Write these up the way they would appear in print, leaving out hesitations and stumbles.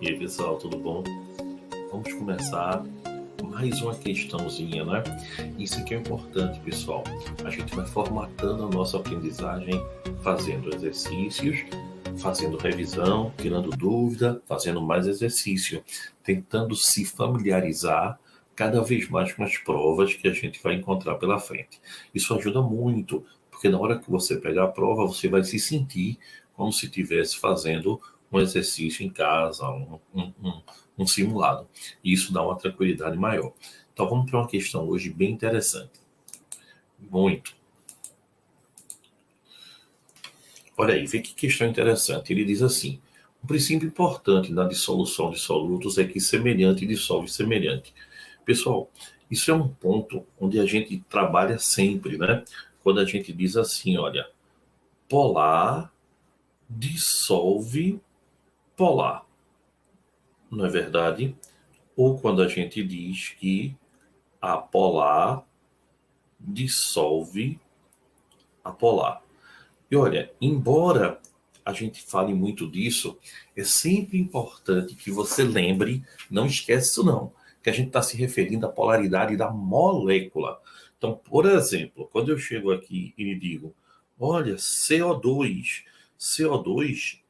E aí, pessoal, tudo bom? Vamos começar mais uma questãozinha, né? Isso aqui é importante, pessoal. A gente vai formatando a nossa aprendizagem, fazendo exercícios, fazendo revisão, tirando dúvida, fazendo mais exercício, tentando se familiarizar cada vez mais com as provas que a gente vai encontrar pela frente. Isso ajuda muito, porque na hora que você pegar a prova, você vai se sentir como se estivesse fazendo um exercício em casa, um simulado. E isso dá uma tranquilidade maior. Então vamos para uma questão hoje bem interessante. Muito. Olha aí, vê que questão interessante. Ele diz assim: um princípio importante na dissolução de solutos é que semelhante dissolve semelhante. Pessoal, isso é um ponto onde a gente trabalha sempre, né? Quando a gente diz assim, olha, polar dissolve polar, não é verdade? Ou quando a gente diz que a polar dissolve a polar. E olha, embora a gente fale muito disso, é sempre importante que você lembre, não esquece isso não, que a gente está se referindo à polaridade da molécula. Então, por exemplo, quando eu chego aqui e digo, olha, CO2,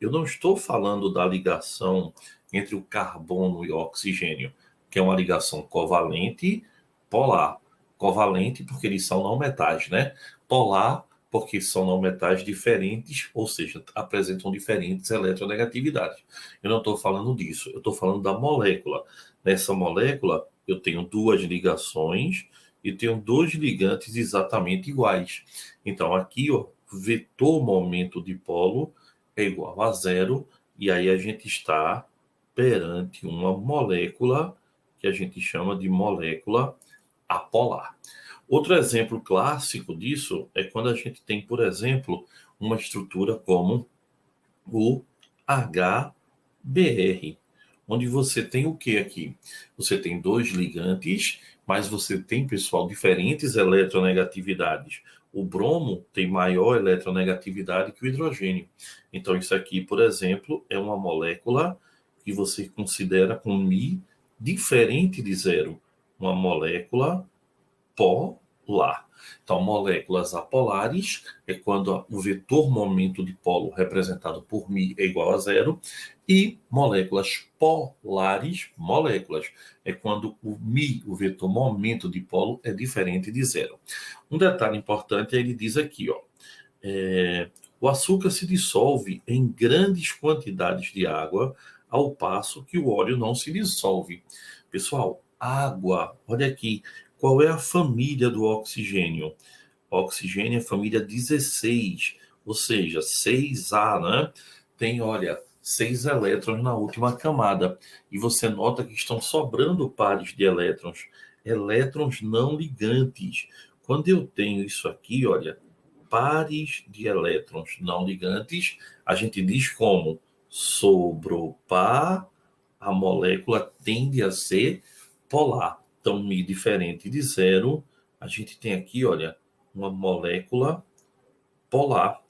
eu não estou falando da ligação entre o carbono e o oxigênio, que é uma ligação covalente polar. Covalente porque eles são não metais, né? Polar porque são não metais diferentes, ou seja, apresentam diferentes eletronegatividades. Eu não estou falando disso, eu estou falando da molécula. Nessa molécula, eu tenho duas ligações e tenho dois ligantes exatamente iguais. Então, aqui, ó, vetor momento dipolo é igual a zero, e aí a gente está perante uma molécula que a gente chama de molécula apolar. Outro exemplo clássico disso é quando a gente tem, por exemplo, uma estrutura como o HBr, onde você tem o que aqui? Você tem dois ligantes, mas você tem, pessoal, diferentes eletronegatividades. O bromo tem maior eletronegatividade que o hidrogênio. Então, isso aqui, por exemplo, é uma molécula que você considera com Mi diferente de zero. Uma molécula polar. Então, moléculas apolares é quando o vetor momento dipolo representado por μ é igual a zero, e moléculas polares, é quando o μ, o vetor momento dipolo, é diferente de zero. Um detalhe importante, ele diz aqui, ó, o açúcar se dissolve em grandes quantidades de água, ao passo que o óleo não se dissolve. Pessoal, água, olha aqui, qual é a família do oxigênio? O oxigênio é a família 16, ou seja, 6A, né? Tem, olha, 6 elétrons na última camada. E você nota que estão sobrando pares de elétrons. Elétrons não ligantes. Quando eu tenho isso aqui, olha, pares de elétrons não ligantes, a gente diz como? Sobre o par, a molécula tende a ser polar. Então, Mi diferente de zero, a gente tem aqui, olha, uma molécula polar.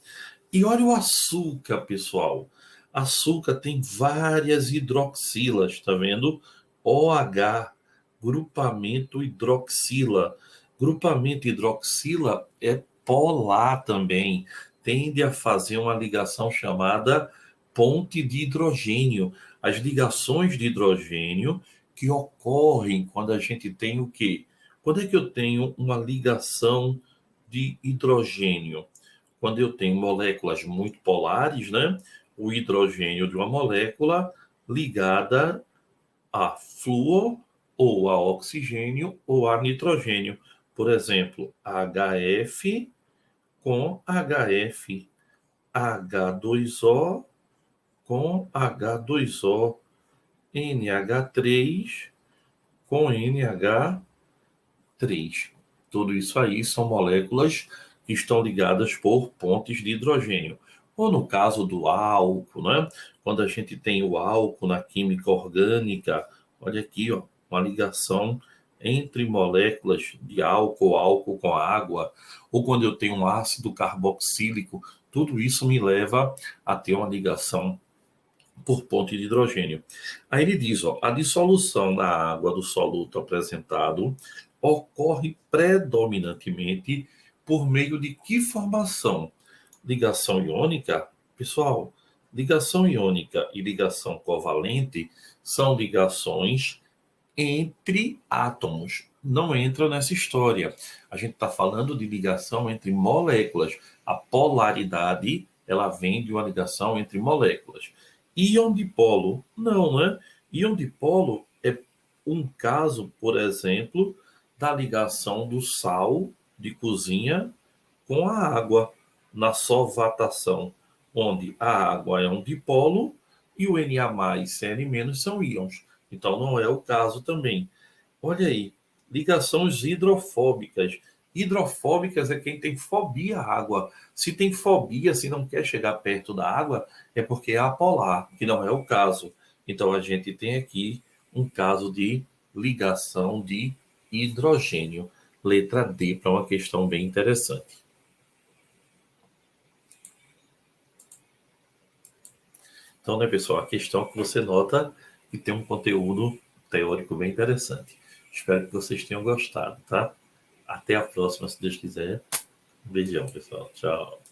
E olha o açúcar, pessoal. Açúcar tem várias hidroxilas, tá vendo? OH, grupamento hidroxila. Grupamento hidroxila é polar também. Tende a fazer uma ligação chamada ponte de hidrogênio. As ligações de hidrogênio que ocorrem quando a gente tem o quê? Quando é que eu tenho uma ligação de hidrogênio? Quando eu tenho moléculas muito polares, né? O hidrogênio de uma molécula ligada a flúor ou a oxigênio ou a nitrogênio. Por exemplo, HF com HF, H2O com H2O, NH3 com NH3. Tudo isso aí são moléculas que estão ligadas por pontes de hidrogênio. Ou no caso do álcool, né? Quando a gente tem o álcool na química orgânica, olha aqui, ó, uma ligação entre moléculas de álcool com água, ou quando eu tenho um ácido carboxílico, tudo isso me leva a ter uma ligação por ponte de hidrogênio. Aí ele diz, ó, a dissolução na água do soluto apresentado ocorre predominantemente por meio de que formação? Ligação iônica? Pessoal, ligação iônica e ligação covalente são ligações entre átomos. Não entra nessa história. A gente está falando de ligação entre moléculas. A polaridade, ela vem de uma ligação entre moléculas. Íon dipolo, não, né? Íon dipolo é um caso, por exemplo, da ligação do sal de cozinha com a água na solvatação, onde a água é um dipolo e o Na+, Cn- são íons. Então, não é o caso também. Olha aí, ligações hidrofóbicas. Hidrofóbicas é quem tem fobia à água. Se tem fobia, se não quer chegar perto da água, é porque é apolar, que não é o caso. Então, a gente tem aqui um caso de ligação de hidrogênio. Letra D, para uma questão bem interessante. Então, né, pessoal, a questão que você nota que tem um conteúdo teórico bem interessante. Espero que vocês tenham gostado, tá? Até a próxima, se Deus quiser. Um beijão, pessoal. Tchau.